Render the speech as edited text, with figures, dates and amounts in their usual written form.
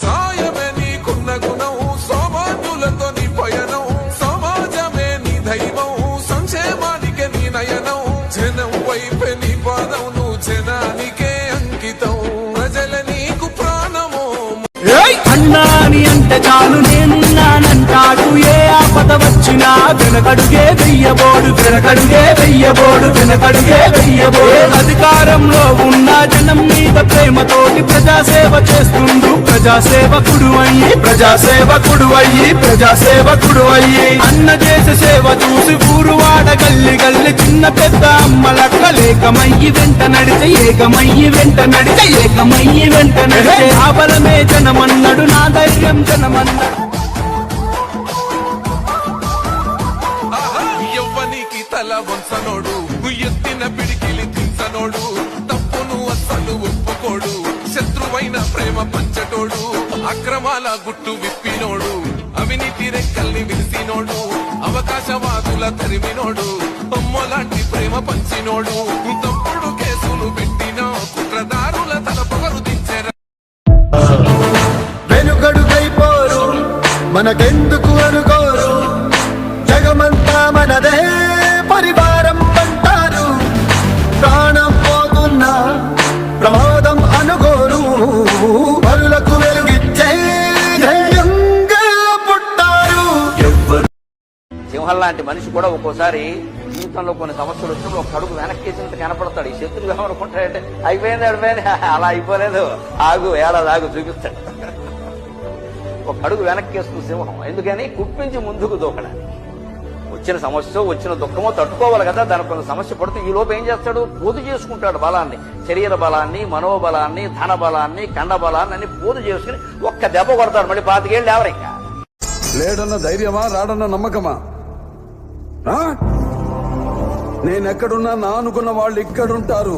సాయమే నీకున్న గుణం, సామాన్యులతో నీ పయనం, సమాజమే నీ దైవం, సంక్షేమానికే నీ నయనం, జనం వైపే నీ పాదం, నువ్వు జనానికే అంకితం, ప్రజల నీకు ప్రాణము. అన్నాని అంటే చాలు నేనున్నానంటాడు, ఏ ఆపద వచ్చినా వెనకడుగే వెయ్యబోడు, అధికారంలో ఉన్న జనం మీద ప్రేమతోటి ప్రజాసేవ చేస్తుండు, ప్రజాసేవకుడు అయ్యి అన్న చేసే సేవ చూసి ఊరు వాడ గల్లి గల్లి చిన్న పెద్ద అమ్మలక్కలేకమయ్యి వెంట నడిచే, ఏకమయ్యి వెంట నడిచే, ఆ బలమే జనమన్నడు, నా ధైర్యం జనమన్నడు. యవ్వనికి తల వంచనోడు, ఎత్తిన పిడికిలి దించనోడు, తప్పును అస్సలు ఒప్పుకోడు, శత్రువైన ప్రేమ పంచటోడు, అక్రమాల గుట్టు విప్పినోడు, అవినీతి రెక్కల్ని విరిసినోడు, అవకాశవాదుల తరిమినోడు, బొమ్మలాంటి ప్రేమ పంచినోడు, తప్పుడు కేసులు పెట్టిన కుట్రదారుల తల పొగరు దించెర. వెనుకడుకైపోరు మనకెందుకు అనుకోరు, జగమంతా మనదే పరివారం అంటారు, ప్రాణం పోతున్నా ప్రమాదం అనుకోరు, పరులకు వెలుగిచ్చే ధైర్యంగా పుట్టారు. సింహం లాంటి మనిషి కూడా ఒక్కోసారి జీవితంలో కొన్ని సమస్యలు వచ్చినప్పుడు ఒక అడుగు వెనక్కేసినట్టు కనపడతాడు. ఈ శత్రువు ఏమనుకుంటాడంటే అయిపోయింది అలా అయిపోలేదు, ఆగు ఏడాది ఆగు చూపిస్తాడు. ఒక అడుగు వెనక్కేస్తుంది సింహం, ఎందుకని కుప్పించి ముందుకు దూకడానికి. వచ్చిన సమస్య వచ్చిన దుఃఖమో తట్టుకోవాలి కదా, దానికి కొంత సమస్య పడితే ఈ లోపు ఏం చేస్తాడు, పోదు చేసుకుంటాడు బలాన్ని, శరీర బలాన్ని, మనోబలాన్ని, ధన బలాన్ని, కండ బలాన్ని అన్ని పోదు చేసుకుని ఒక్క దెబ్బ కొడతాడు, మళ్ళీ 25 ఏళ్ళు ఎవరు ఇంకా. లేడన్న ధైర్యమా, రాడన్న నమ్మకమా? నేనెక్కడున్నా నా అనుకున్న వాళ్ళు ఇక్కడుంటారు.